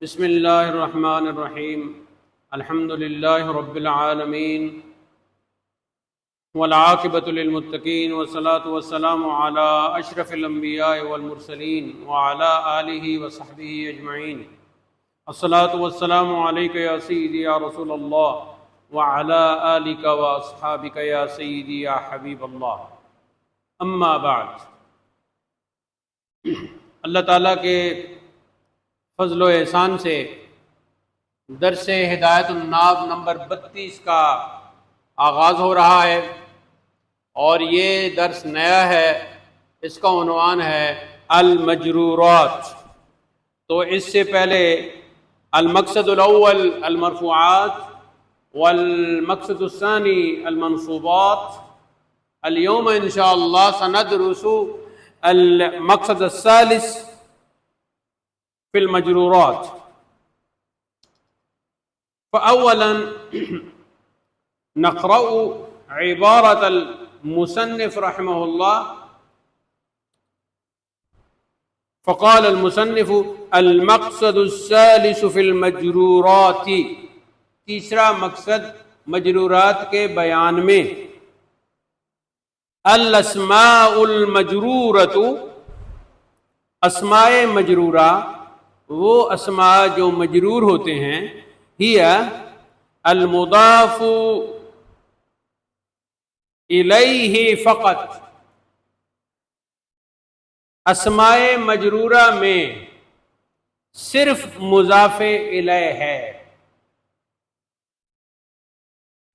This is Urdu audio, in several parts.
بسم اللہ الرحمن الرحیم الحمد للہ رب العالمین والعاقبۃ للمتقین والصلاة والسلام علی اشرف الانبیاء والمرسلین وعلی آلہ وصحبہ اجمعین۔ الصلاة والسلام علیک یا سیدی یا رسول اللہ وعلی آلک واصحابک یا سیدی یا حبیب اللہ، اما بعد۔ اللہ تعالیٰ کے فضل و احسان سے درس ہدایت الناب نمبر 32 کا آغاز ہو رہا ہے، اور یہ درس نیا ہے۔ اس کا عنوان ہے المجرورات۔ تو اس سے پہلے المقصد الاول المرفوعات والمقصد الثانی المنصوبات۔ اليوم انشاءاللہ سندرس المقصد الثالث في المجرورات۔ فأولا نقرأ عبارة المصنف رحمه الله، فقال المصنف المقصد الثالث في المجرورات۔ تیسرا مقصد مجرورات کے بیان میں، الاسماء المجرورۃ، اسماء مجرورہ، وہ اسماء جو مجرور ہوتے ہیں، ہی المضاف الیہ فقط۔ اسماء مجرورہ میں صرف مضاف الیہ ہے۔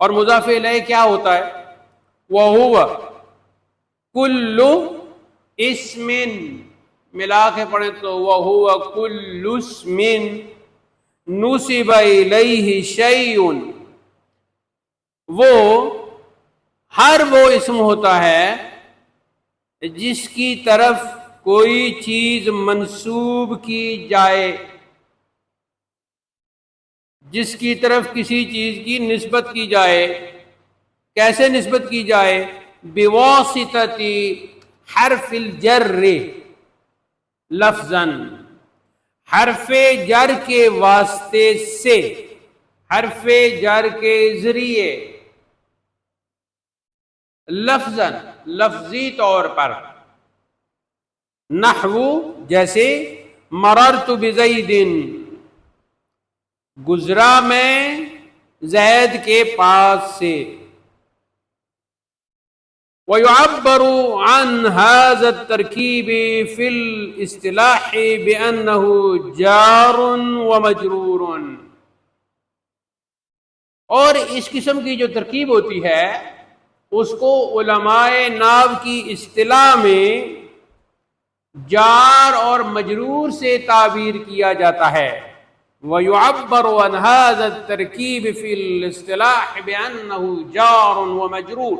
اور مضاف الیہ کیا ہوتا ہے؟ وَهُوَ كُلُّ اسم، ملا کے پڑھیں تو وَهُوَ كُلُّ اسم نُسِبَ إِلَيْهِ شَيْءٌ، وہ ہر وہ اسم ہوتا ہے جس کی طرف کوئی چیز منسوب کی جائے، جس کی طرف کسی چیز کی نسبت کی جائے۔ کیسے نسبت کی جائے؟ بِوَاسِطَةِ حرف الجر لفظاً، حرف جر کے واسطے سے، حرف جر کے ذریعے، لفظاً لفظی طور پر۔ نحو جیسے مررت بزید، گزرا میں زید کے پاس سے۔ ويعبر عن هذا التركيب في الاصطلاح بأنه جار ومجرور۔ اور اس قسم کی جو ترکیب ہوتی ہے اس کو علماء نحو کی اصطلاح میں جار اور مجرور سے تعبیر کیا جاتا ہے۔ ويعبر عن هذا التركيب في الاصطلاح بأنه جار ومجرور۔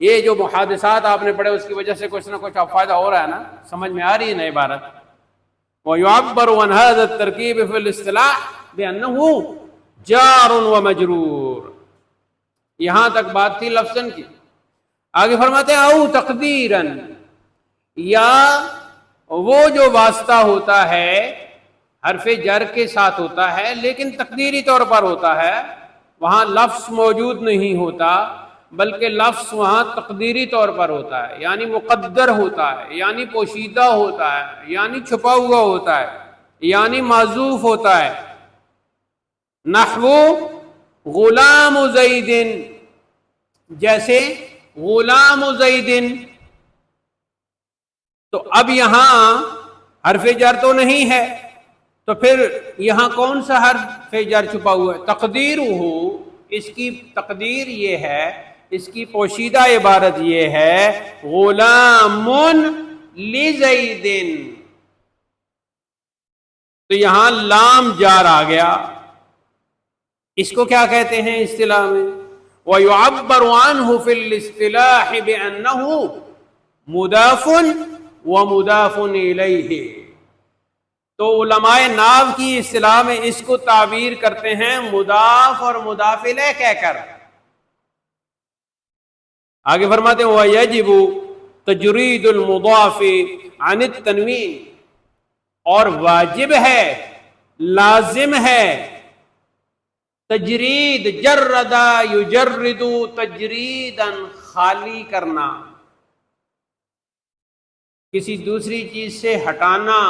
یہ جو محادثات آپ نے پڑھے اس کی وجہ سے کچھ نہ کچھ آپ فائدہ ہو رہا ہے نا، سمجھ میں آ رہی ہے نا عبارت۔ وَيُعَبَّرُ عَنْ هَذَا التَّرْكِيبِ فِي الْاصْطِلَاحِ بِأَنَّهُ جَارٌ وَمَجْرُورٌ۔ یہاں تک بات تھی لفظاً کی۔ آگے فرماتے ہیں او تقدیراً، یا وہ جو واسطہ ہوتا ہے حرف جر کے ساتھ ہوتا ہے لیکن تقدیری طور پر ہوتا ہے، وہاں لفظ موجود نہیں ہوتا بلکہ لفظ وہاں تقدیری طور پر ہوتا ہے، یعنی مقدر ہوتا ہے، یعنی پوشیدہ ہوتا ہے، یعنی چھپا ہوا ہوتا ہے، یعنی معذوف ہوتا ہے۔ نحو غلام زید، جیسے غلام زید۔ تو اب یہاں حرف جر تو نہیں ہے، تو پھر یہاں کون سا حرف جر چھپا ہوا ہے؟ تقدیر ہو، اس کی تقدیر یہ ہے، اس کی پوشیدہ عبارت یہ ہے غلام لزید۔ تو یہاں لام جار آ گیا، اس کو کیا کہتے ہیں اصطلاح میں؟ وَيُعَبَّرُ عَنْهُ فِي الْاصْطِلَاحِ بِأَنَّهُ مُضَافٌ وَمُضَافٌ إِلَيْهِ۔ تو علماء نحو کی اصطلاح میں اس کو تعبیر کرتے ہیں مضاف اور مضاف الیہ کہہ کر۔ آگے فرماتے ہیں وَيَجِبُ تَجْرِيدُ الْمُضَافِ عَنِ التَّنْوِينِ، اور واجب ہے لازم ہے تجرید، جردا یجرد تجریدا، خالی کرنا، کسی دوسری چیز سے ہٹانا،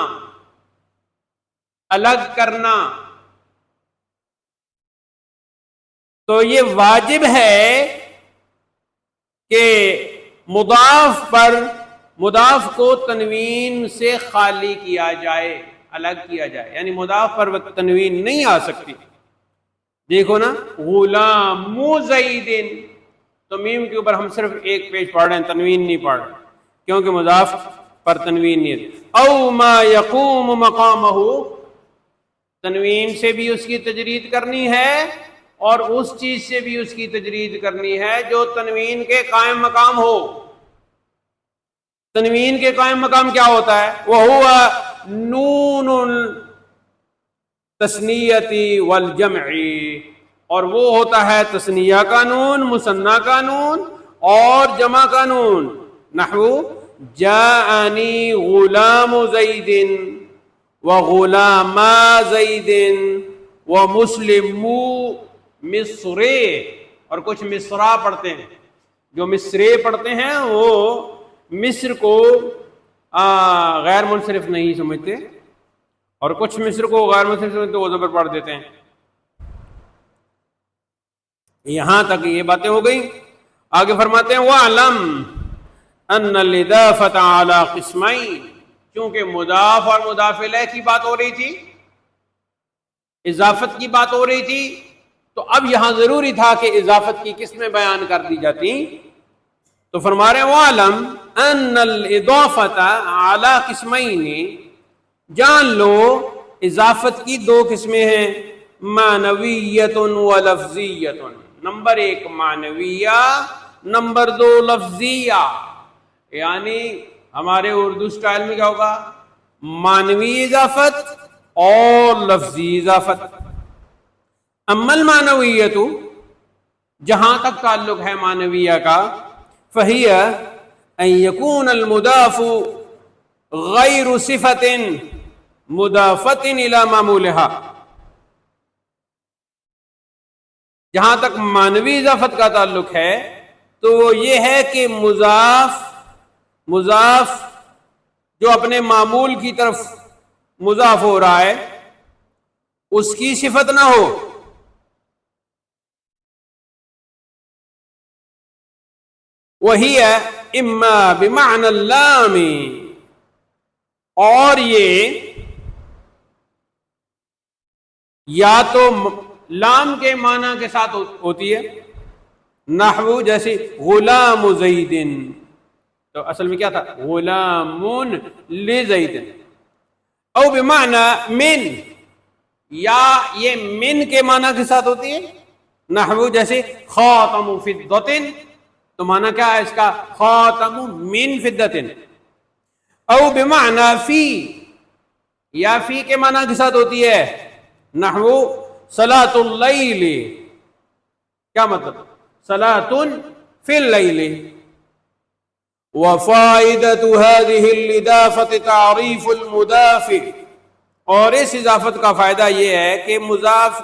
الگ کرنا. تو یہ واجب ہے کہ مضاف کو تنوین سے خالی کیا جائے، الگ کیا جائے، یعنی مضاف پر تنوین نہیں آ سکتی. دیکھو نا، غلام زید، تو میم کے اوپر ہم صرف ایک پیج پڑھ رہے ہیں، تنوین نہیں پڑھ رہے کیونکہ مضاف پر تنوین نہیں ہے. او ما یقوم مقامہ، تنوین سے بھی اس کی تجرید کرنی ہے اور اس چیز سے بھی اس کی تجرید کرنی ہے جو تنوین کے قائم مقام ہو. تنوین کے قائم مقام کیا ہوتا ہے؟ وَهُوَ نُونُ التثنیۃ والجمع، اور وہ ہوتا ہے تثنیہ کا نون، مثنیٰ کا نون اور جمع کا نون. نحو جاءنی غلام زید وغلام زید ومسلم مصر، اور کچھ مصرا پڑھتے ہیں، جو مصرے پڑھتے ہیں وہ مصر کو غیر منصرف نہیں سمجھتے، اور کچھ مصر کو غیر منصرف سمجھتے وہ زبر پڑھ دیتے ہیں. یہاں تک یہ باتیں ہو گئی. آگے فرماتے ہیں وَاعْلَمْ أَنَّ الْإِضَافَةَ عَلَى قِسْمَيْنِ، چونکہ مضاف اور مضاف الیہ کی بات ہو رہی تھی، اضافت کی بات ہو رہی تھی، تو اب یہاں ضروری تھا کہ اضافت کی قسمیں بیان کر دی جاتی. تو فرما رہے ہیں وَاعْلَمْ أَنَّ الْإِضَافَةَ عَلَى قِسْمَيْنِ، جان لو اضافت کی دو قسمیں ہیں، معنویت و لفظیت. نمبر ایک معنویہ، نمبر دو لفظیہ. یعنی ہمارے اردو سٹائل میں کیا ہوگا؟ معنوی اضافت اور لفظی اضافت. اما المعنویت، جہاں تک تعلق ہے معنویہ کا، فہی ان یکون المضاف غیر صفت مضافت الی معمولها. جہاں تک معنوی اضافت کا تعلق ہے تو وہ یہ ہے کہ مضاف جو اپنے معمول کی طرف مضاف ہو رہا ہے اس کی صفت نہ ہو. وہی ہے اما بمعنى اللام، اور یہ یا تو لام کے معنی کے ساتھ ہوتی ہے، نحو جیسے غلام زید، تو اصل میں کیا تھا؟ غلام لزید. او بمعنی من، یا یہ من کے معنی کے ساتھ ہوتی ہے، نحو جیسے خاتم فضۃ، تو معنی کیا ہے اس کا؟ خاتم من فضۃ. او بمعنی فی، یا فی کے معنی کے ساتھ ہوتی ہے، نحو صلاۃ اللیل، کیا مطلب؟ صلاۃ فی اللیل. وفائدۃ هذه الاضافۃ تعریف المضاف، اور اس اضافت کا فائدہ یہ ہے کہ مضاف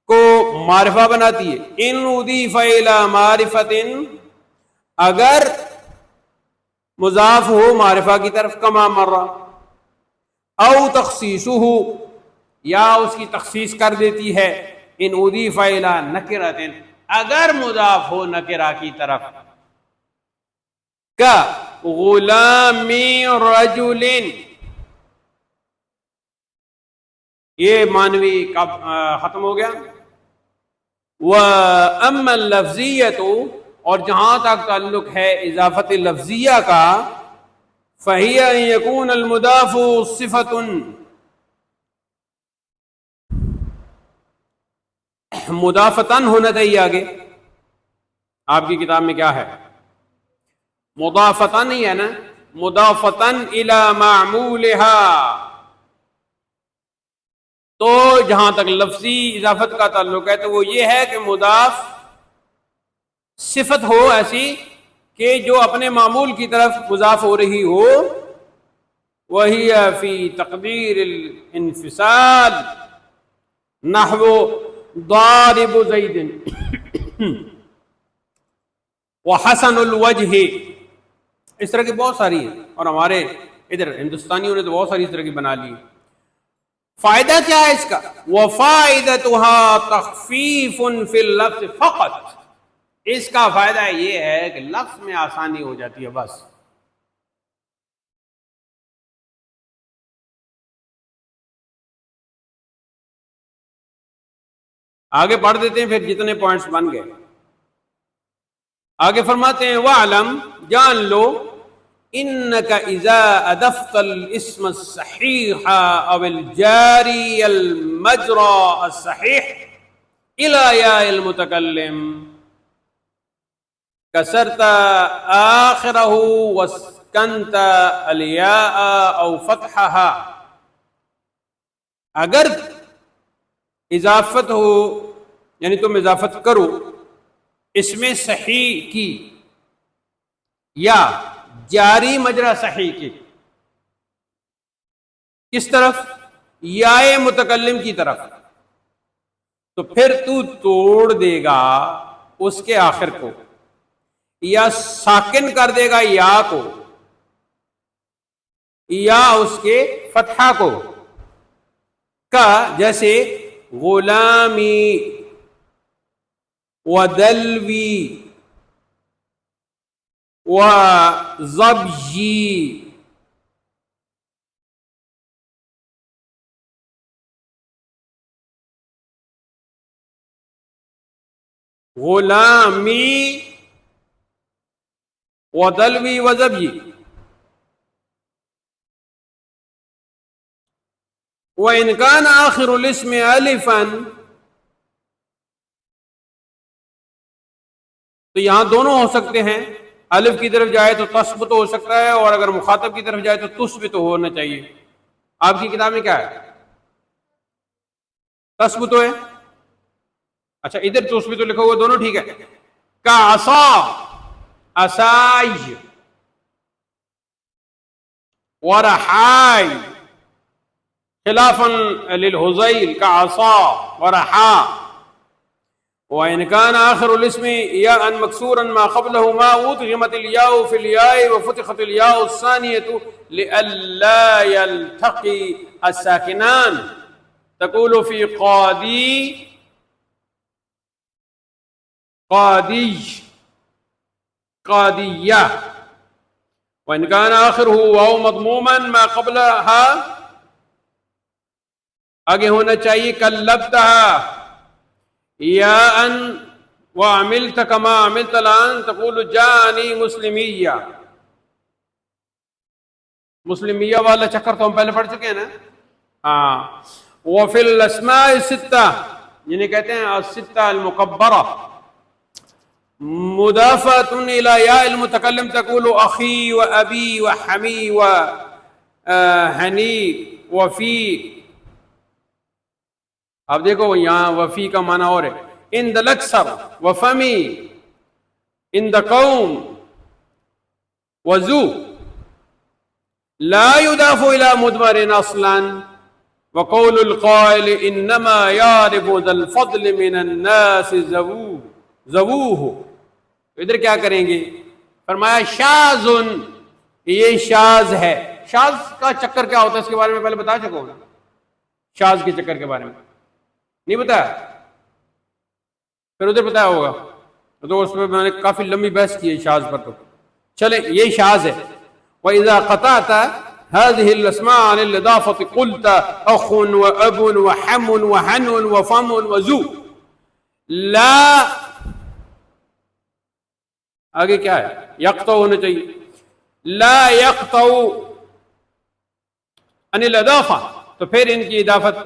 کو معرفہ بناتی ہے. ان اضیف الی معرفۃ، اگر مضاف ہو معرفہ کی طرف، کما مرہ. او تخصیصہ، یا اس کی تخصیص کر دیتی ہے، ان اضیف الی نکرۃ، اگر مضاف ہو نکرہ کی طرف، کا غلام رجل. یہ معنوی کا ختم ہو گیا. وَأَمَّا اللَّفْزِيَّةُ، اور جہاں تک تعلق ہے اضافت لفظیہ کا، فَهِيَ أَن يَكُونَ الْمُضَافُ صِفَةٌ، مضافتن ہونا چاہیے. آگے آپ کی کتاب میں کیا ہے؟ مضافتن ہی ہے نا، مضافتن الی معمولها. تو جہاں تک لفظی اضافت کا تعلق ہے تو وہ یہ ہے کہ مضاف صفت ہو ایسی کہ جو اپنے معمول کی طرف مضاف ہو رہی ہو، وهي في تقدير الانفصال نحو ضارب زید وحسن الوجہ، اس طرح کی بہت ساری ہیں، اور ہمارے ادھر ہندوستانیوں نے تو بہت ساری اس طرح کی بنا لی۔ فائدہ کیا ہے اس کا؟ وَفَائِدَتُهَا تَخْفِيفٌ فِي اللَّفْظِ فقط، اس کا فائدہ یہ ہے کہ لفظ میں آسانی ہو جاتی ہے بس۔ آگے پڑھ دیتے ہیں پھر جتنے پوائنٹس بن گئے۔ آگے فرماتے ہیں وَعْلَمْ، جان لو، إِنَّكَ إِذَا أَضَفْتَ الْإِسْمَ الصَّحِيحَ أَوْ الْجَارِيَ الْمَجْرَى الصَّحِيحَ إِلَى يَاءِ الْمُتَكَلِّمِ كَسَرْتَ آخِرَهُ وَاسْكَنْتَ الْيَاءَ أَوْ فَتْحَهَا، اگر اضافت ہو، یعنی تم اضافت کرو اس میں صحیح کی یا جاری مجرا صحیح کی، کس طرف؟ یائے متکلم کی طرف، تو پھر تو توڑ دے گا اس کے آخر کو، یا ساکن کر دے گا یا کو، یا اس کے فتحہ کو، کا جیسے غلامی ودلوی وضبجی، غلامی ودلوی وضبجی۔ وَإِنْ كَانَ آخِرُ الْاسْمِ أَلِفًا، تو یہاں دونوں ہو سکتے ہیں، الف کی طرف جائے تو تثبت ہو سکتا ہے، اور اگر مخاطب کی طرف جائے تو تثبت ہونا چاہیے۔ آپ کی کتاب میں کیا ہے؟ تثبت ہے، اچھا ادھر تثبت لکھا ہوا، دونوں ٹھیک ہے۔ کا عصا، عصائی، ورحائی، خلافا للہذیل کا عصا ورحا۔ وإن كان آخر الاسم ياء مكسورا ما قبله ما أدغمت الياء في الياء وفتحت الياء الثانية لئلا يلتقي الساكنان، تقول في قاضي قاضي قاضية۔ وإن كان آخره واو مضموما ما قبلها، آگے ہونا چاہیے کلبتها یا ان وعملت كما عملت الآن، تقول جانی مسلمیہ۔ مسلمیہ والا چکر تو ہم پہلے پڑھ چکے ہیں نا، ہاں۔ وفی الاسماء الستہ، جنہیں کہتے ہیں الستہ المکبرہ، مضافۃ الی یاء المتکلم، تقول اخی و ابی و حمی و ہنی وفی۔ اب دیکھو یہاں وفی کا معنی اور ہے، ان دا الاکثر وفمی، ان دا قوم وزو، لا يضاف الى مدمر اصلا، وقول القائل انما يعرف ذا الفضل من الناس زووه۔ ادھر کیا کریں گے؟ فرمایا شاذ، یہ شاذ ہے۔ شاذ کا چکر کیا ہوتا ہے اس کے بارے میں پہلے بتا چکا ہوں نا، شاذ کے چکر کے بارے میں نہیں بتایا، پھر ادھر بتایا ہوگا، تو اس میں میں نے کافی لمبی بحث کی ہے شاذ پر۔ تو چلے یہ شاذ ہے۔ وَإِذَا قَطَعْتَ هَذِهِ الْأَسْمَاءَ عَنِ الْإِضَافَةِ قُلْتَ أَخٌ وَأَبٌ وَحَمٌ وَحَنٌ وَفَمٌ وَزُو، لا، آگے کیا ہے؟ یقطع ہونا چاہیے، لا یقطع عن الإضافہ، تو پھر ان کی اضافت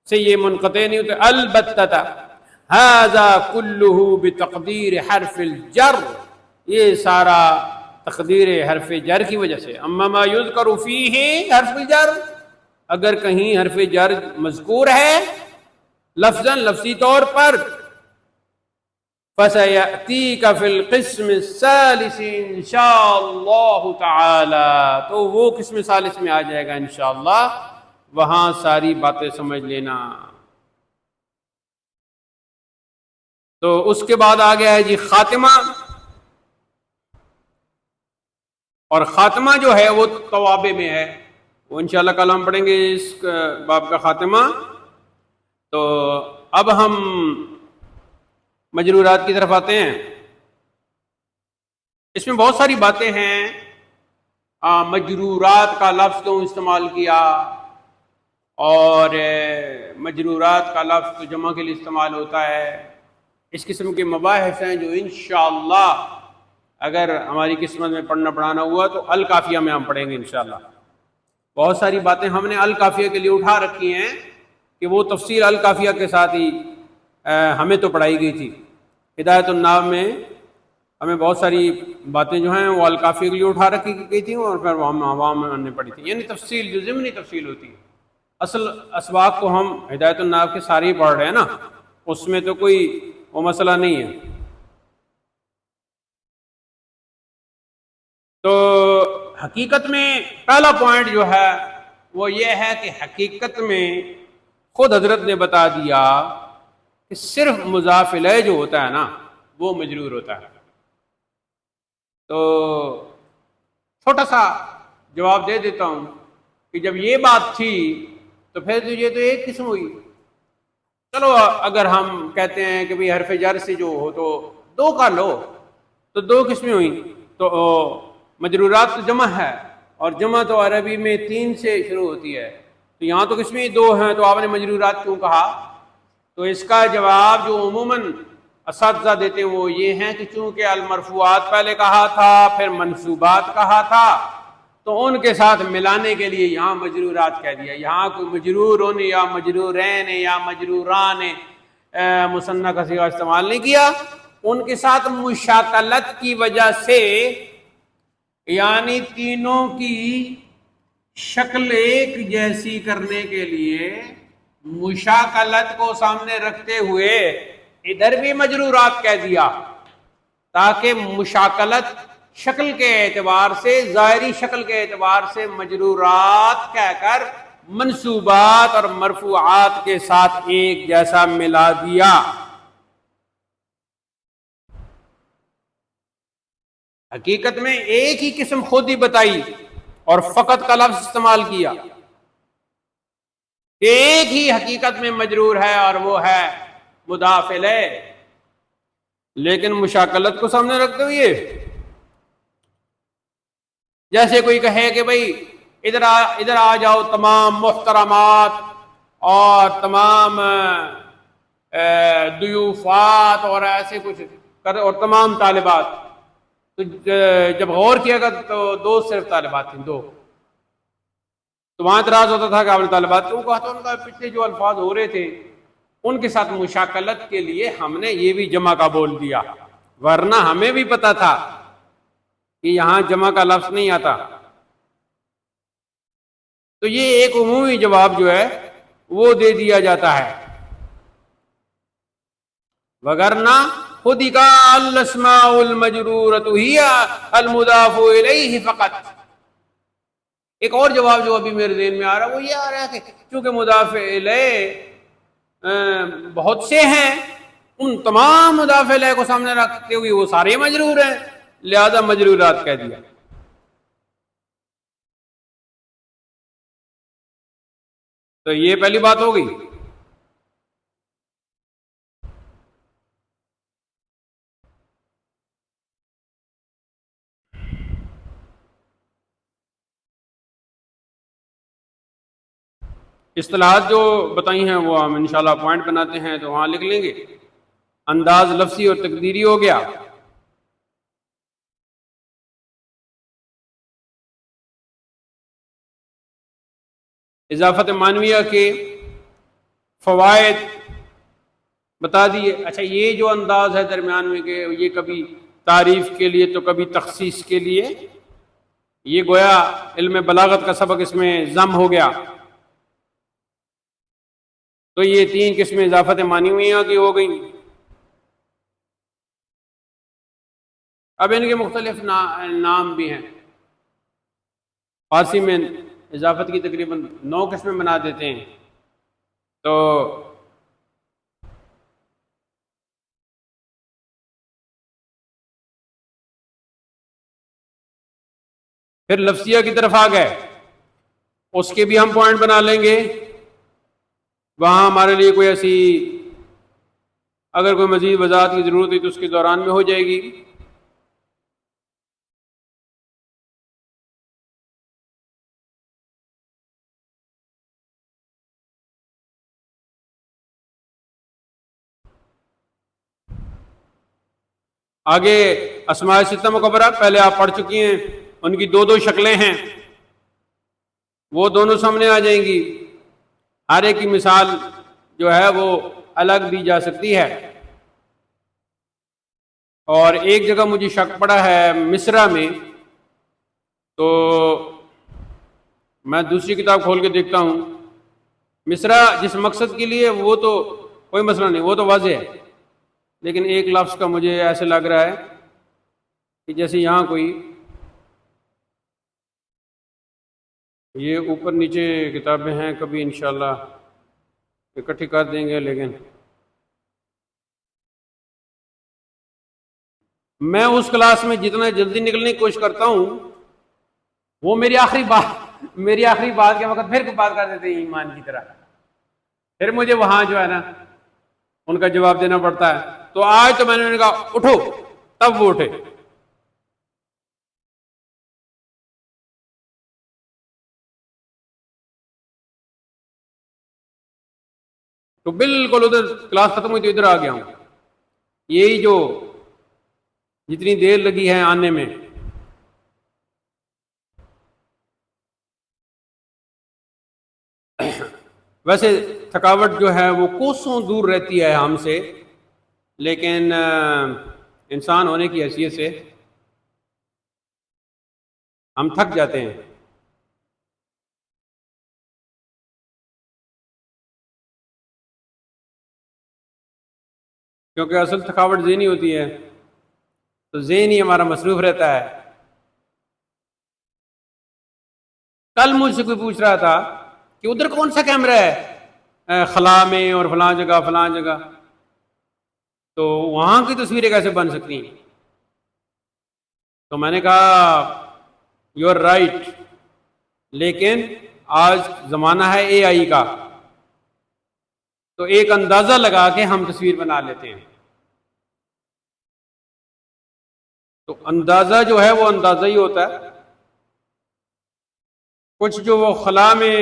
سے یہ منقطع نہیں ہوتے۔ البتہ هذا كله بتقدیر حرف الجر، یہ سارا تقدیر حرف جر کی وجہ سے۔ اما ما یذکر فیہ حرف الجر، اگر کہیں حرف جر مذکور ہے لفظاً، لفظی طور پر، فَسَيَأْتِيكَ فِي الْقِسْمِ الثَّالِثِ إِنشَاءَ اللَّهُ تَعَالَى، تو وہ قسم ثالث میں آ جائے گا انشاءاللہ، وہاں ساری باتیں سمجھ لینا۔ تو اس کے بعد آ گیا ہے جی خاتمہ، اور خاتمہ جو ہے وہ توابع میں ہے، وہ انشاءاللہ کل ہم پڑھیں گے اس باب کا خاتمہ۔ تو اب ہم مجرورات کی طرف آتے ہیں۔ اس میں بہت ساری باتیں ہیں، مجرورات کا لفظ کیوں استعمال کیا، اور مجرورات کا لفظ تو جمع کے لیے استعمال ہوتا ہے، اس قسم کے مباحث ہیں جو انشاءاللہ اگر ہماری قسمت میں پڑھنا پڑھانا ہوا تو الکافیہ میں ہم پڑھیں گے انشاءاللہ۔ بہت ساری باتیں ہم نے الکافیہ کے لیے اٹھا رکھی ہیں کہ وہ تفسیر الکافیہ کے ساتھ ہی ہمیں تو پڑھائی گئی تھی۔ ہدایت الناو میں ہمیں بہت ساری باتیں جو ہیں وہ الکافیہ کے لیے اٹھا رکھی گئی تھیں، اور پھر وہ ہم عوام میں نے پڑھی تھی، یعنی تفصیل جو ضمنی تفصیل ہوتی ہے۔ اصل اسباق کو ہم ہدایت الناو کے سارے ہی پڑھ رہے ہیں نا، اس میں تو کوئی وہ مسئلہ نہیں ہے۔ تو حقیقت میں پہلا پوائنٹ جو ہے وہ یہ ہے کہ حقیقت میں خود حضرت نے بتا دیا کہ صرف مضاف الیہ جو ہوتا ہے نا وہ مجرور ہوتا ہے۔ تو چھوٹا سا جواب دے دیتا ہوں کہ جب یہ بات تھی تو پھر تو یہ تو ایک قسم ہوئی۔ چلو اگر ہم کہتے ہیں کہ بھئی حرف جر سے جو ہو تو دو کا لو، تو دو قسمیں ہوئیں، تو مجرورات تو جمع ہے، اور جمع تو عربی میں 3 سے شروع ہوتی ہے، تو یہاں تو قسمیں 2 ہیں، تو آپ نے مجرورات کیوں کہا؟ تو اس کا جواب جو عموماً اساتذہ دیتے ہیں وہ یہ ہیں کہ چونکہ المرفوعات پہلے کہا تھا، پھر منصوبات کہا تھا، تو ان کے ساتھ ملانے کے لیے یہاں مجرورات کہہ دیا۔ یہاں کوئی مجرورن یا مجرورین یا مجروران مثنیٰ کا صیغہ استعمال نہیں کیا، ان کے ساتھ مشاکلت کی وجہ سے، یعنی تینوں کی شکل ایک جیسی کرنے کے لیے مشاکلت کو سامنے رکھتے ہوئے ادھر بھی مجرورات کہہ دیا، تاکہ مشاکلت شکل کے اعتبار سے، ظاہری شکل کے اعتبار سے مجرورات کہہ کر منصوبات اور مرفوعات کے ساتھ ایک جیسا ملا دیا۔ حقیقت میں ایک ہی قسم خود ہی بتائی اور فقط کا لفظ استعمال کیا، ایک ہی حقیقت میں مجرور ہے اور وہ ہے مضاف الیہ، لیکن مشاکلت کو سامنے رکھتے ہوئے جیسے کوئی کہے کہ بھئی ادھر آ جاؤ تمام محترمات اور تمام ضیوفات اور ایسے کچھ اور تمام طالبات، تو جب غور کیا گیا تو 2 صرف طالبات تھیں، 2، تو وہاں اعتراض ہوتا تھا کہ آپ نے طالبات کیوں کہا؟ تو ان کا پچھلے جو الفاظ ہو رہے تھے ان کے ساتھ مشاکلت کے لیے ہم نے یہ بھی جمع کا بول دیا، ورنہ ہمیں بھی پتا تھا کہ یہاں جمع کا لفظ نہیں آتا۔ تو یہ ایک عمومی جواب جو ہے وہ دے دیا جاتا ہے، وگرنہ خود ہی کا الاسماء المجرورۃ ہی المضاف الیہ فقط۔ ایک اور جواب جو ابھی میرے ذہن میں آ رہا ہے وہ یہ آ رہا ہے کہ چونکہ مضاف الیہ بہت سے ہیں، ان تمام مضاف الیہ کو سامنے رکھتے ہوئے وہ سارے مجرور ہیں، لہذا مجرورات کہہ دیا۔ تو یہ پہلی بات ہو گئی۔ اصطلاحات جو بتائی ہیں وہ ہم انشاءاللہ پوائنٹ بناتے ہیں تو وہاں لکھ لیں گے۔ انداز لفظی اور تقدیری ہو گیا، اضافت معنویہ کے فوائد بتا دیے۔ اچھا یہ جو انداز ہے درمیان میں کہ یہ کبھی تعریف کے لیے تو کبھی تخصیص کے لیے، یہ گویا علم بلاغت کا سبق اس میں ضم ہو گیا۔ تو یہ 3 قسمیں اضافت معنویہ کی ہو گئیں۔ اب ان کے مختلف نام بھی ہیں. فارسی میں اضافت کی تقریباً 9 قسمیں بنا دیتے ہیں. تو پھر لفظیہ کی طرف آ گئے، اس کے بھی ہم پوائنٹ بنا لیں گے. وہاں ہمارے لیے کوئی ایسی اگر کوئی مزید وضاحت کی ضرورت ہے تو اس کے دوران میں ہو جائے گی. آگے اسماء ستہ مکبرہ پہلے آپ پڑھ چکی ہیں، ان کی 2 شکلیں ہیں، وہ دونوں سامنے آ جائیں گی. ہر ایک کی مثال جو ہے وہ الگ دی جا سکتی ہے. اور ایک جگہ مجھے شک پڑا ہے مصرع میں، تو میں دوسری کتاب کھول کے دیکھتا ہوں. مصرع جس مقصد کے لیے وہ تو کوئی مسئلہ نہیں، وہ تو واضح ہے، لیکن ایک لفظ کا مجھے ایسے لگ رہا ہے کہ جیسے یہاں کوئی یہ اوپر نیچے کتابیں ہیں، کبھی انشاءاللہ اکٹھی کر دیں گے. لیکن میں اس کلاس میں جتنا جلدی نکلنے کی کوشش کرتا ہوں، وہ میری آخری بات کے وقت پھر بات کر دیتے ہیں ایمان کی طرح. پھر مجھے وہاں جو ہے نا ان کا جواب دینا پڑتا ہے. تو آج تو میں نے کہا اٹھو، تب وہ اٹھے. تو بالکل ادھر کلاس ختم ہوئی تو ادھر آ گیا ہوں. یہی جو جتنی دیر لگی ہے آنے میں، ویسے تھکاوٹ جو ہے وہ کوسوں دور رہتی ہے ہم سے، لیکن انسان ہونے کی حیثیت سے ہم تھک جاتے ہیں. کیونکہ اصل تھکاوٹ ذہنی ہوتی ہے، تو ذہن ہی ہمارا مصروف رہتا ہے. کل مجھ سے کوئی پوچھ رہا تھا کہ ادھر کون سا کیمرہ ہے خلا میں اور فلاں جگہ، تو وہاں کی تصویریں کیسے بن سکتی ہیں؟ تو میں نے کہا یو آر رائٹ، لیکن آج زمانہ ہے اے آئی کا، تو ایک اندازہ لگا کے ہم تصویر بنا لیتے ہیں. تو اندازہ جو ہے وہ اندازہ ہی ہوتا ہے. کچھ جو وہ خلا میں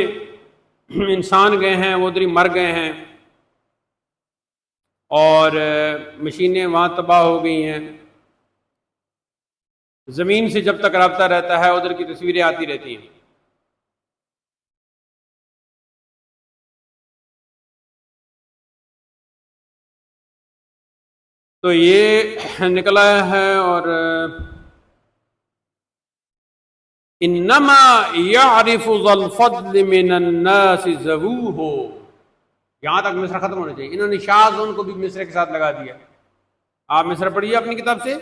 انسان گئے ہیں وہ ادھر ہی مر گئے ہیں، اور مشینیں وہاں تباہ ہو گئی ہیں. زمین سے جب تک رابطہ رہتا ہے ادھر کی تصویریں آتی رہتی ہیں. تو یہ نکلا ہے. اور انما یعرف ذا الفضل من الناس ذووہ، یہاں تک مصرع ختم ہونا چاہیے. انہوں نے شاذ ان کو بھی مصرع کے ساتھ لگا دیا. آپ مصرع پڑھیے اپنی کتاب سے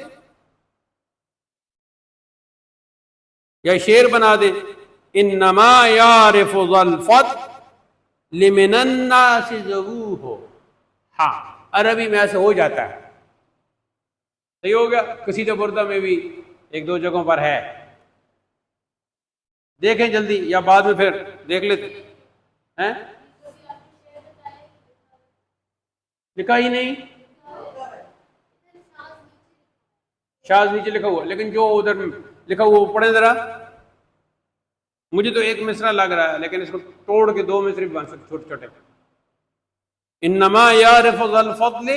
یا شعر بنا دیں، انما یعرف ذا الفضل من الناس ذووہ. ہاں عربی میں ایسے ہو جاتا ہے. صحیح ہو گیا. قصیدہ بردہ میں بھی 1-2 جگہوں پر ہے، دیکھیں جلدی یا بعد میں پھر دیکھ لیتے ہیں. لکھا ہی نہیں، شاذ نیچے لکھا ہوا، لیکن جو ادھر لکھا ہوا وہ پڑھیں ذرا. مجھے تو ایک مصرع لگ رہا ہے، لیکن اس کو توڑ کے 2 مصرع بن سکتے چھوٹے چھوٹے. انما یعرف ذا الفضل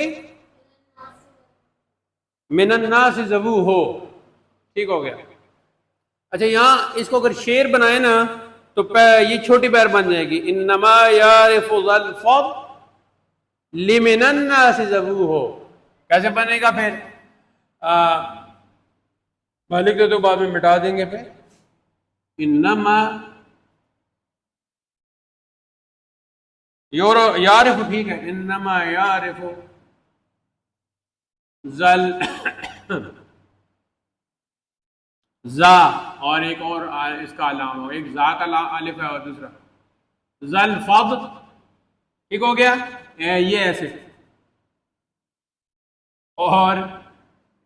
من الناس ذووہ. ٹھیک ہو گیا. اچھا یہاں اس کو اگر شعر بنائے نا تو یہ چھوٹی پیر بن جائے گی، انما یعرف ذا الفضل لمن الناس ذووہ. کیسے بنے گا پھر؟ مالک دے تو بعد میں مٹا دیں گے. پھر انما یعرف، ٹھیک ہے، انما یعرف ذا زا، اور ایک اور اس کا علامہ ہو، ایک زا کا الف ہے اور دوسرا زل فض، ٹھیک ہو گیا، یہ ایسے، اور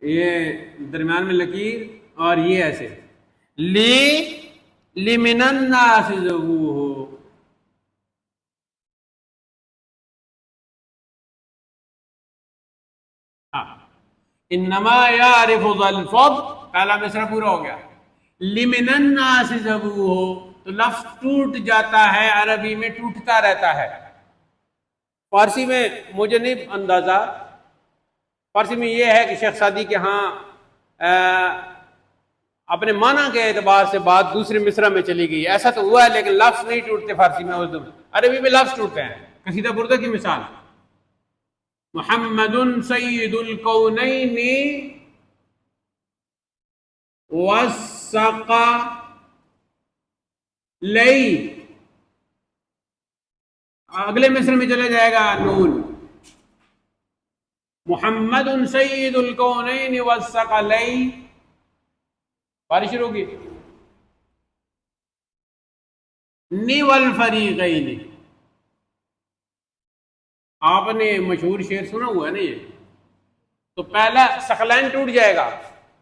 یہ درمیان میں لکیر، اور یہ ایسے، لمن الناس ذبوح، ہاں، انما یعرف ذا الفضل، پہلا مصرع پورا ہو گیا، لمن الناس ذبوح، تو لفظ ٹوٹ جاتا ہے، عربی میں ٹوٹتا رہتا ہے، فارسی میں مجھے نہیں اندازہ، فارسی میں یہ ہے کہ شیخ سعدی کے ہاں اپنے معنی کے اعتبار سے بات دوسرے مصرع میں چلی گئی، ایسا تو ہوا ہے لیکن لفظ نہیں ٹوٹتے فارسی میں، اردو میں، عربی میں لفظ ٹوٹتے ہیں۔ قصیدہ بردہ کی مثال، محمد سید الکونین والثقلین، اگلے مصرع میں چلے جائے گا نون، محمد سید الکونین والثقلین، بارش شروع ہوگی، نی والفریقین، آپ نے مشہور شعر سنا ہوا ہے نا یہ، تو پہلا ثقلین ٹوٹ جائے گا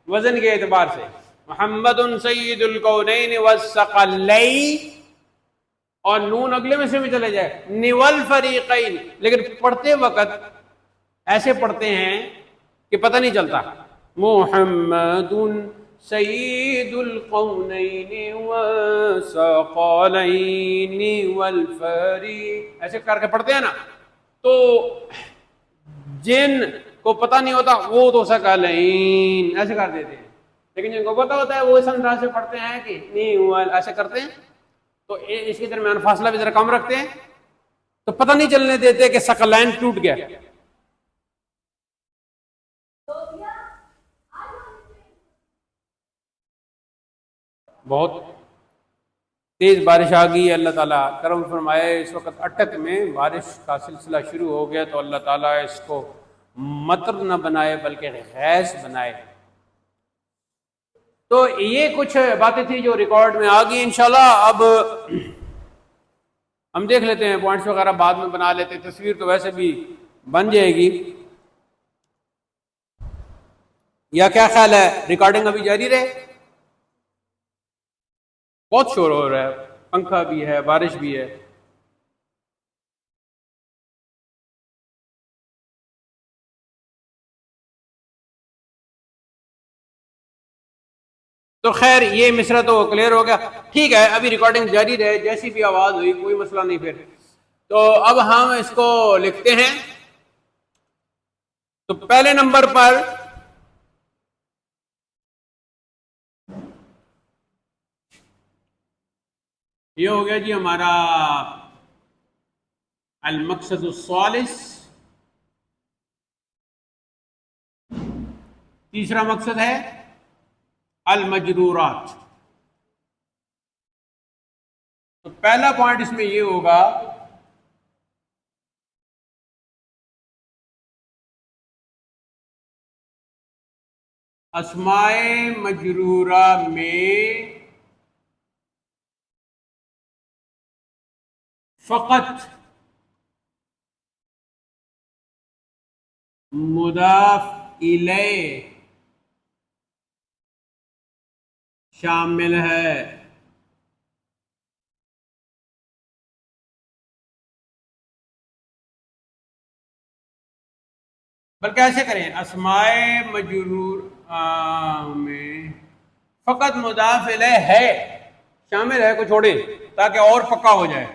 وزن کے اعتبار سے، محمد سید الکونین والثقلین، اور نون اگلے مصرع میں چلے جائے نی والفریقین، لیکن پڑھتے وقت ایسے پڑھتے ہیں کہ پتہ نہیں چلتا، محمد سید القونین والثقلین والفریق، ایسے کر کے پڑھتے ہیں نا، تو جن کو پتہ نہیں ہوتا وہ تو ثقلین ایسے کر دیتے ہیں، لیکن جن کو پتہ ہوتا ہے وہ اس انداز سے پڑھتے ہیں کہ ایسے کرتے ہیں، تو اس کے درمیان فاصلہ بھی ذرا کم رکھتے ہیں، تو پتہ نہیں چلنے دیتے کہ ثقلین ٹوٹ گیا۔ بہت تیز بارش آ گئی ہے، اللہ تعالیٰ کرم فرمائے، اس وقت اٹک میں بارش کا سلسلہ شروع ہو گیا، تو اللہ تعالیٰ اس کو مطر نہ بنائے بلکہ غیث بنائے۔ تو یہ کچھ باتیں تھیں جو ریکارڈ میں آ گئی، انشاءاللہ اب ہم دیکھ لیتے ہیں، پوائنٹس وغیرہ بعد میں بنا لیتے ہیں، تصویر تو ویسے بھی بن جائے گی، یا کیا خیال ہے ریکارڈنگ ابھی جاری رہے؟ بہت شور ہو رہا ہے، پنکھا بھی ہے، بارش بھی ہے۔ تو خیر یہ مصرع تو کلیئر ہو گیا، ٹھیک ہے، ابھی ریکارڈنگ جاری رہے، جیسی بھی آواز ہوئی کوئی مسئلہ نہیں پھر۔ تو اب ہم اس کو لکھتے ہیں، تو پہلے نمبر پر یہ ہو گیا جی ہمارا المقصد الثالث، تیسرا مقصد ہے المجرورات۔ تو پہلا پوائنٹ اس میں یہ ہوگا اسماء مجرورہ میں فقط مضاف الیہ شامل ہے، بلکہ ایسے کریں، اسماء مجرور میں فقط مضاف الیہ ہے شامل ہے کو چھوڑیں تاکہ اور پکا ہو جائے،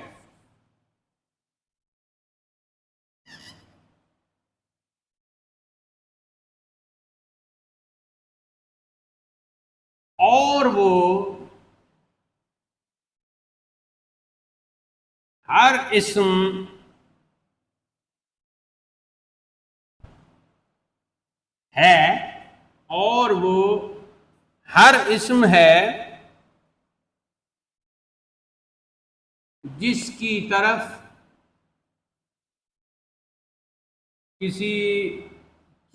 اور وہ ہر اسم ہے، اور وہ ہر اسم ہے جس کی طرف کسی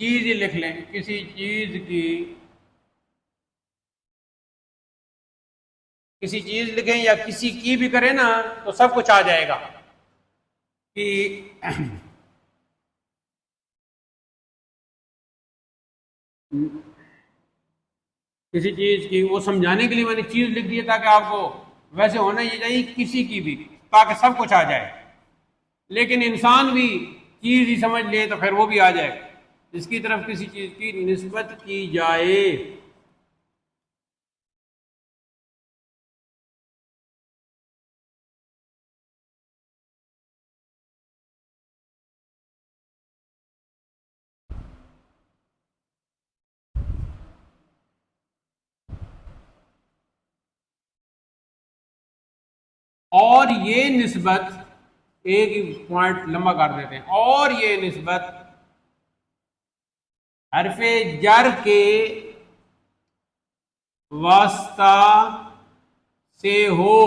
چیز لکھ لیں، کسی چیز کی کسی چیز لکھیں یا کسی کی بھی کریں نا تو سب کچھ آ جائے گا کہ کسی چیز کی، وہ سمجھانے کے لیے میں نے چیز لکھ دی ہے تاکہ آپ کو ویسے ہونا یہ چاہیے کسی کی بھی، تاکہ سب کچھ آ جائے. لیکن انسان بھی چیز ہی سمجھ لے تو پھر وہ بھی آ جائے جس کی طرف کسی چیز کی نسبت کی جائے. اور یہ نسبت، ایک ہی پوائنٹ لمبا کر دیتے ہیں، اور یہ نسبت حرف جر کے واسطہ سے ہو.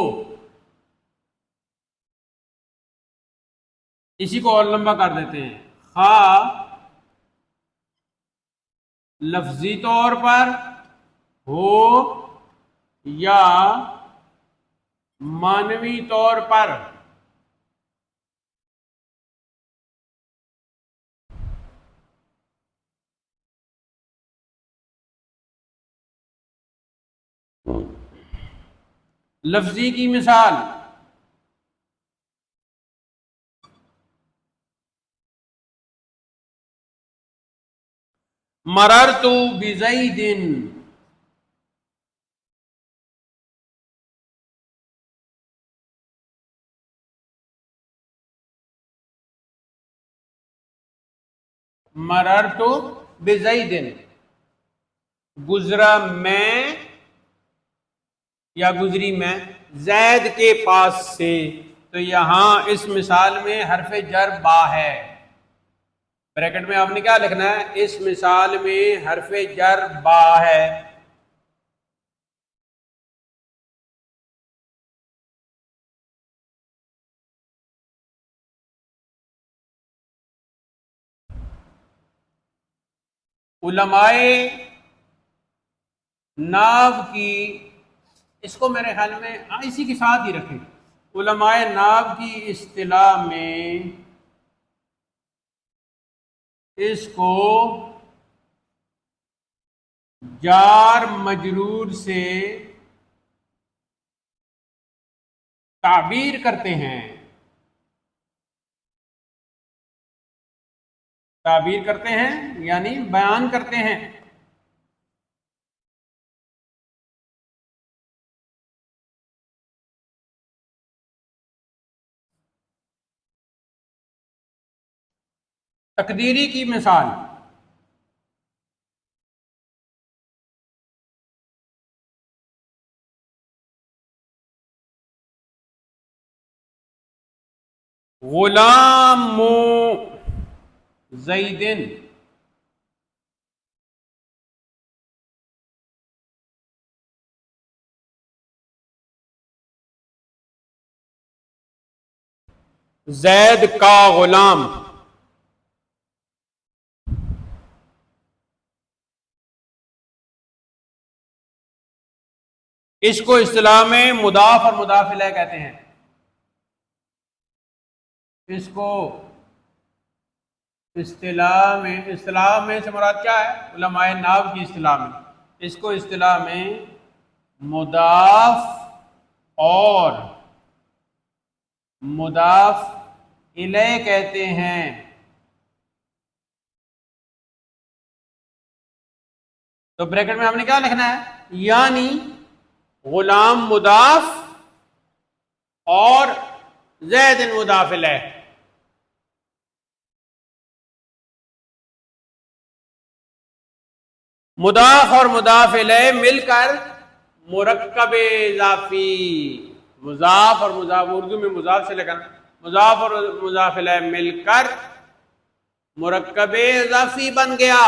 اسی کو اور لمبا کر دیتے ہیں، خواہ لفظی طور پر ہو یا معنوی طور پر. لفظی کی مثال، مررت بزید، مررت بزید، گزرا میں یا گزری میں زید کے پاس سے. تو یہاں اس مثال میں حرف جر با ہے. بریکٹ میں آپ نے کیا لکھنا ہے؟ اس مثال میں حرف جر با ہے. علماء ناو کی، اس کو میرے خیال میں اسی کے ساتھ ہی رکھیں. علماء ناو کی اصطلاح میں اس کو جار مجرور سے تعبیر کرتے ہیں. تعبیر کرتے ہیں یعنی بیان کرتے ہیں. تقدیری کی مثال، غلام زیدن، زید کا غلام. اس کو اصطلاح میں مضاف اور مضاف الیہ کہتے ہیں. اس کو اصطلاح میں سے مراد کیا ہے؟ علماء نحو کی اصطلاح میں اس کو اصطلاح میں مضاف اور مضاف الیہ کہتے ہیں. تو بریکٹ میں ہم نے کیا لکھنا ہے؟ یعنی غلام مضاف اور زید مضاف الیہ. مضاف اور مضاف الیہ مل کر مرکب اضافی، مضاف اور مضاف، اردو میں مضاف سے لگانا، مضاف اور مضاف الیہ مل کر مرکب اضافی بن گیا.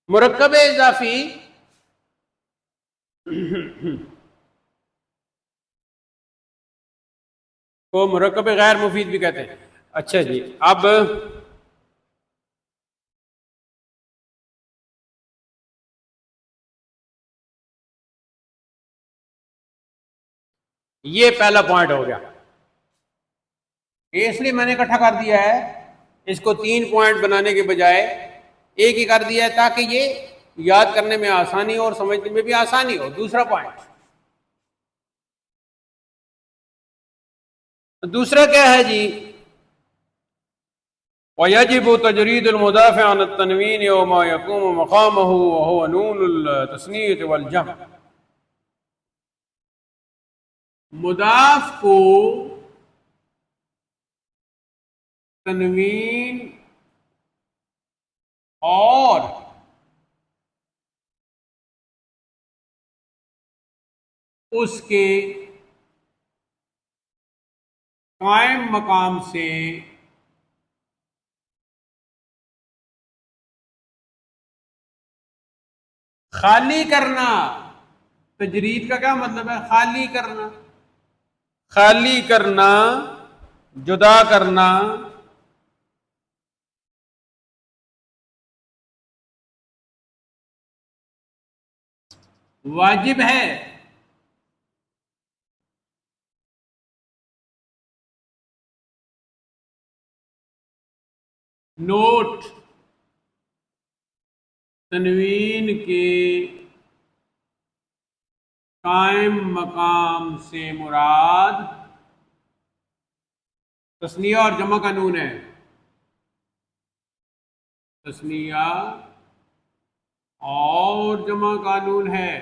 مرکب اضافی کو مرکب غیر مفید بھی کہتے ہیں. اچھا جی، اب یہ پہلا پوائنٹ ہو گیا. یہ اس لیے میں نے اکٹھا کر دیا ہے، اس کو 3 پوائنٹ بنانے کے بجائے ایک ہی کر دیا ہے تاکہ یہ یاد کرنے میں آسانی ہو اور سمجھنے میں بھی آسانی ہو. دوسرا پوائنٹ، دوسرا کیا ہے جی؟ وَيَجِبُ تَجْرِيدُ الْمُضَافِ عَنِ التَّنْوِينِ وَمَا يَقُومُ مَقَامَهُ وَهُوَ نُونُ التَّثْنِيَّةِ وَالْجَمْعِ. مضاف کو تنوین اور اس کے قائم مقام سے خالی کرنا. تجرید کا کیا مطلب ہے؟ خالی کرنا. خالی کرنا، جدا کرنا، واجب ہے. نوٹ: تنوین کے قائم مقام سے مراد تثنیہ اور جمع کا نون ہے. تثنیہ اور جمع کا نون ہے.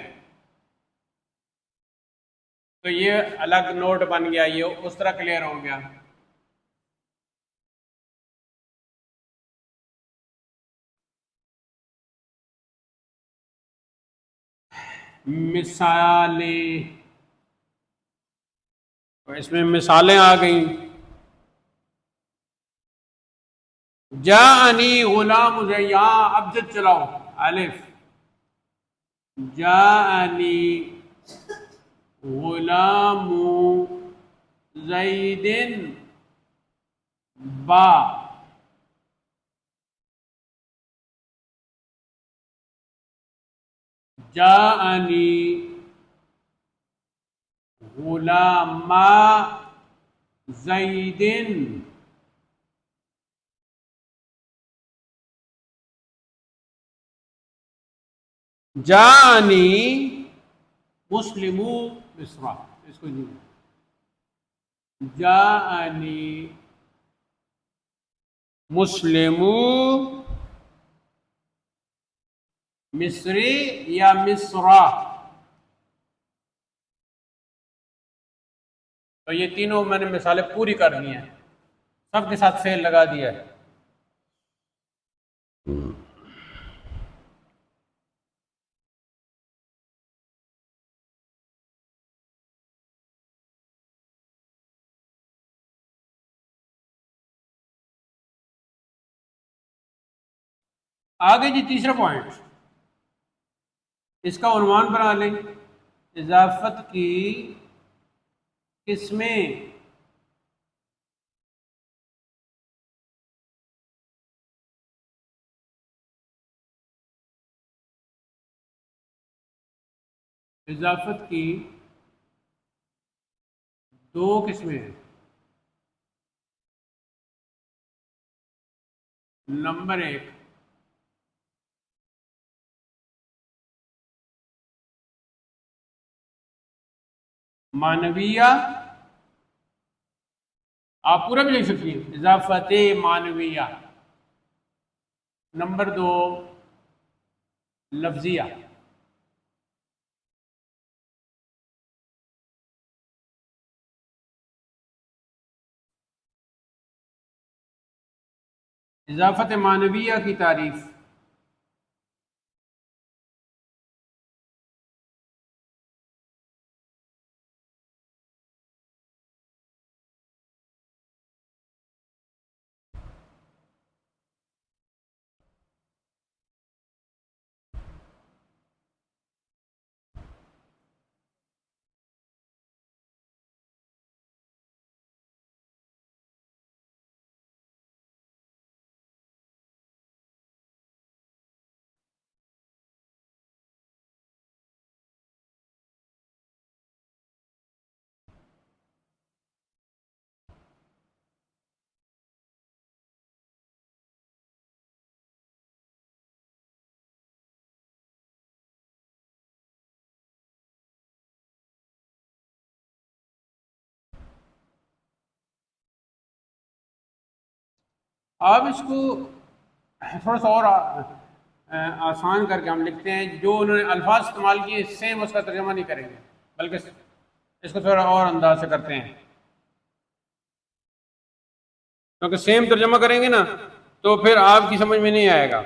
تو یہ الگ نوٹ بن گیا، یہ اس طرح کلیئر ہو گیا. مثالیں، تو اس میں مثالیں آ گئیں. جاءنی غلام زید، یہاں ابجد چلاؤ، الف. جاءنی غلام زید، با. جاءنی غلام زید، جاءنی مسلم مصر. اس کو جاءنی مسلم مصری یا مصرا. تو یہ تینوں میں نے مثالیں پوری کر لی ہیں، سب کے ساتھ فعل لگا دیا ہے. آگے جی تیسرا پوائنٹ، اس کا عنوان بنا لیں: اضافت کی قسمیں. اضافت کی 2 قسمیں ہیں. نمبر 1، معنویہ. آپ پورا بھی لکھ سکتی ہیں، اضافت معنویہ. نمبر 2، لفظیہ. اضافت معنویہ کی تعریف: آپ اس کو تھوڑا سا اور آسان کر کے ہم لکھتے ہیں، جو انہوں نے الفاظ استعمال کیے سیم اس کا ترجمہ نہیں کریں گے، بلکہ اس کو تھوڑا اور انداز سے کرتے ہیں، کیونکہ سیم ترجمہ کریں گے نا تو پھر آپ کی سمجھ میں نہیں آئے گا۔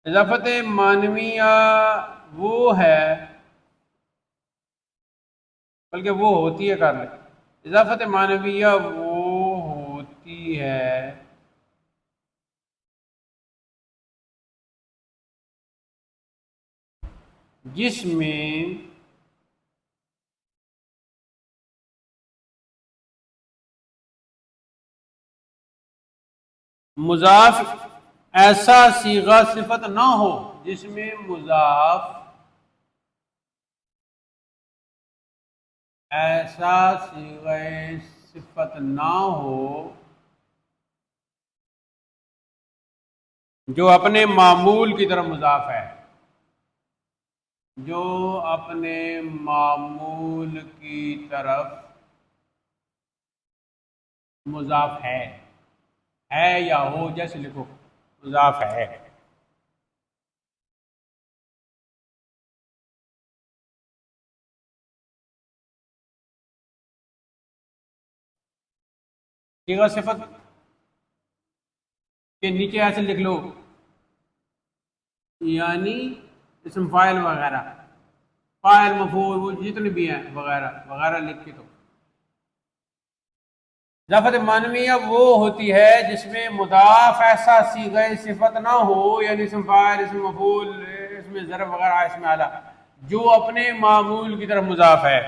اضافت معنویہ وہ ہے، بلکہ وہ ہوتی ہے، کر لیں، اضافت معنویہ وہ ہوتی ہے جس میں مضاف ایسا صیغہ صفت نہ ہو، جس میں مضاف ایسا صیغہ صفت نہ ہو جو اپنے معمول کی طرف مضاف ہے، جو اپنے معمول کی طرف مضاف ہے یا ہو، جیسے لکھو مضاف ہے۔ صیغہ صفت کے نیچے ایسے لکھ لو، یعنی اسم فاعل وغیرہ، فاعل مفعول وہ جتنے بھی ہیں وغیرہ وغیرہ لکھ کے، تو اضافت معنویہ وہ ہوتی ہے جس میں مضاف ایسا صیغہ صفت نہ ہو، یعنی اسم فاعل، اسم مفعول، اسم ظرف وغیرہ، اسم اعلیٰ، جو اپنے معمول کی طرف مضاف ہے۔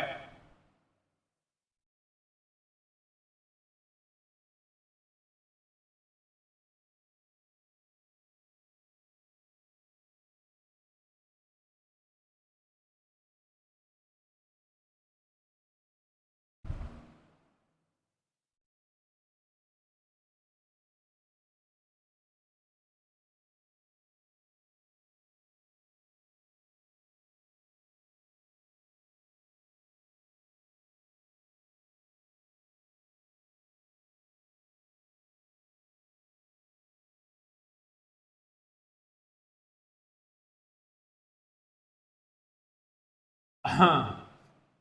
ہاں،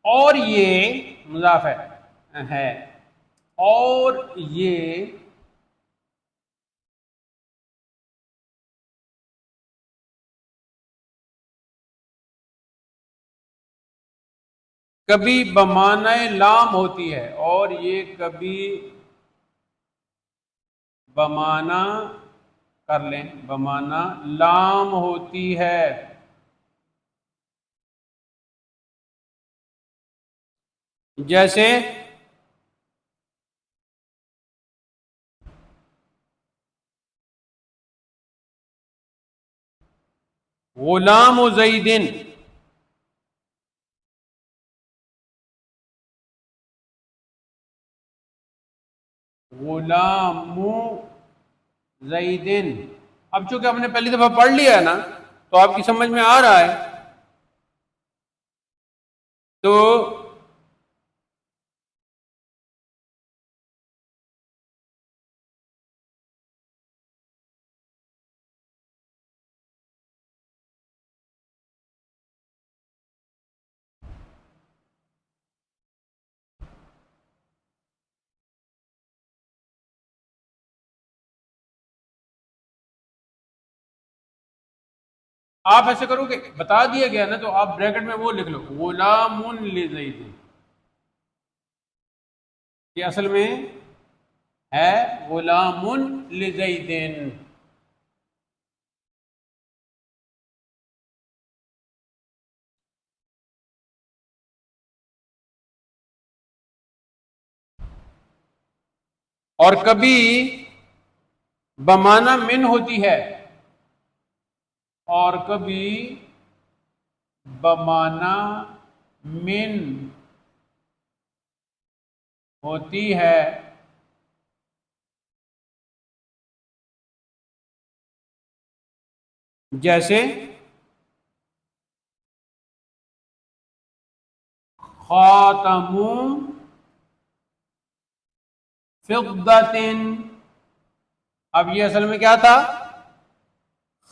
اور یہ مضاف ہے، اور یہ کبھی بمعنی لام ہوتی ہے، اور یہ کبھی بمعنی، کر لیں، بمعنی لام ہوتی ہے۔ جیسے غلام زیدن، غلام زیدن، اب چونکہ ہم نے پہلی دفعہ پڑھ لیا ہے نا تو آپ کی سمجھ میں آ رہا ہے، تو آپ ایسے کرو کہ بتا دیا گیا نا تو آپ بریکٹ میں وہ لکھ لو، غلام لزید، یہ اصل میں ہے غلام لزیدن۔ اور کبھی بمعنی من ہوتی ہے، اور کبھی بمعنی من ہوتی ہے، جیسے خاتم فضة. اب یہ اصل میں کیا تھا؟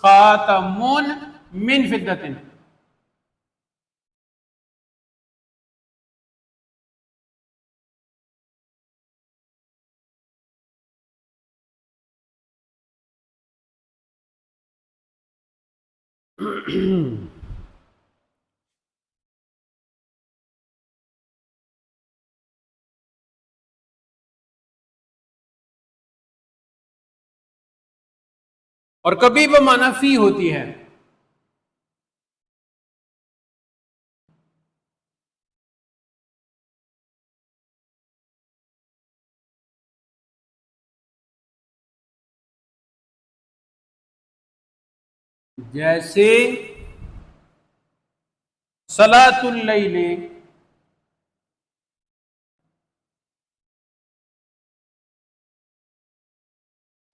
خاتم من فضة. اور کبھی بمعنی فی ہوتی ہے. جیسے صلاۃ اللیل،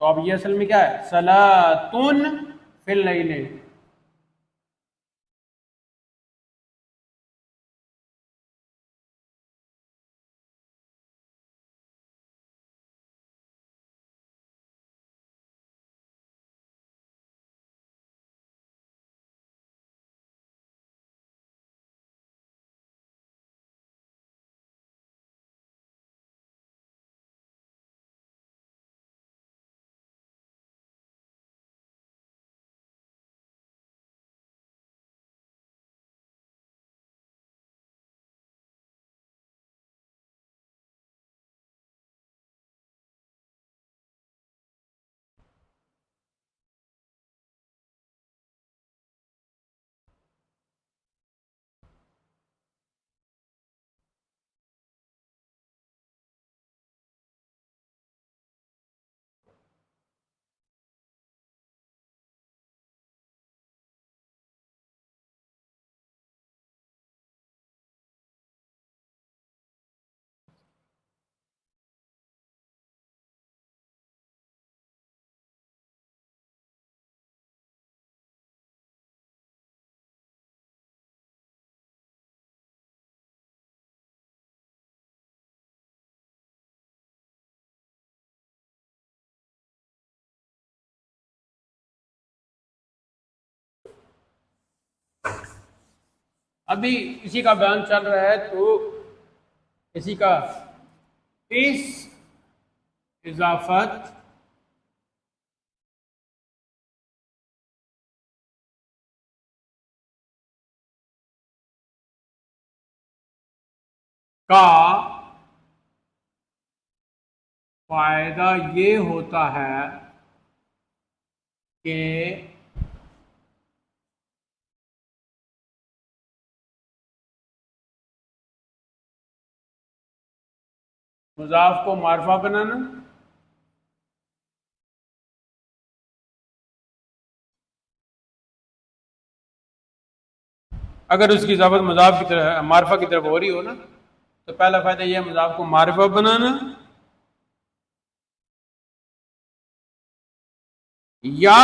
تو اب یہ اصل میں کیا ہے؟ صلاۃ فی اللیل. ابھی اسی کا بیان چل رہا ہے، تو اسی کا اس اضافت کا فائدہ یہ ہوتا ہے کہ مضاف کو معرفہ بنانا، اگر اس کی اضافت مضاف کی طرف معرفہ کی طرف ہو رہی ہو نا، تو پہلا فائدہ یہ ہے مضاف کو معرفہ بنانا، یا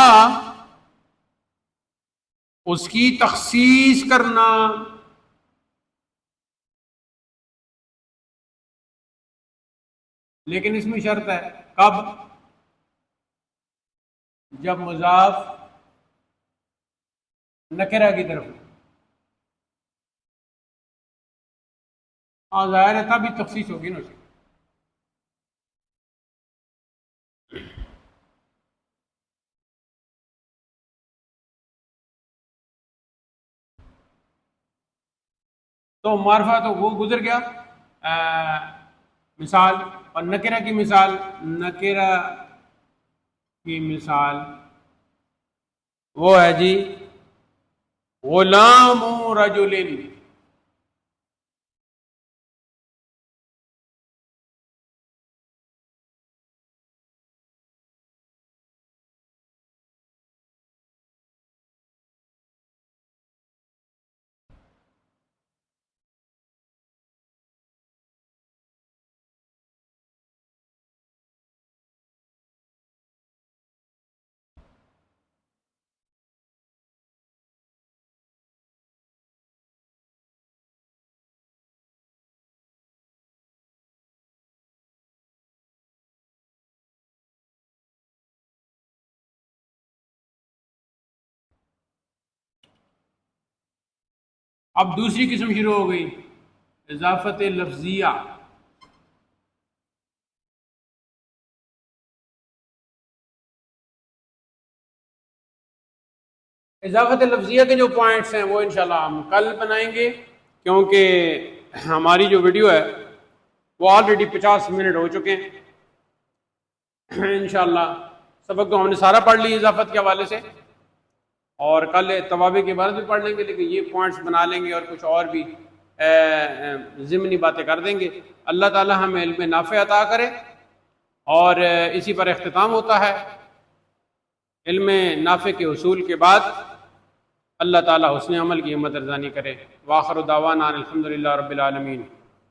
اس کی تخصیص کرنا. لیکن اس میں شرط ہے، کب؟ جب مضاف نکرہ کی طرف. ہاں ظاہر ہے تب بھی تخصیص ہوگی نا اس کی. تو معرفہ تو وہ گزر گیا. مثال، اور نکرہ کی مثال، نکرہ کی مثال وہ ہے جی غلام رجل. اب دوسری قسم شروع ہو گئی، اضافت لفظیہ۔ اضافت لفظیہ کے جو پوائنٹس ہیں وہ انشاءاللہ ہم کل بنائیں گے، کیونکہ ہماری جو ویڈیو ہے وہ آلریڈی 50 منٹ ہو چکے ہیں۔ انشاءاللہ سبق تو ہم نے سارا پڑھ لی اضافت کے حوالے سے، اور کل توابع کے بارے بھی پڑھ لیں گے، لیکن یہ پوائنٹس بنا لیں گے اور کچھ اور بھی ضمنی باتیں کر دیں گے۔ اللہ تعالی ہمیں علم نافع عطا کرے، اور اسی پر اختتام ہوتا ہے۔ علم نافع کے حصول کے بعد اللہ تعالی حسن عمل کی ہمت ارزانی کرے۔ وآخر دعوانا الحمدللہ رب العالمین۔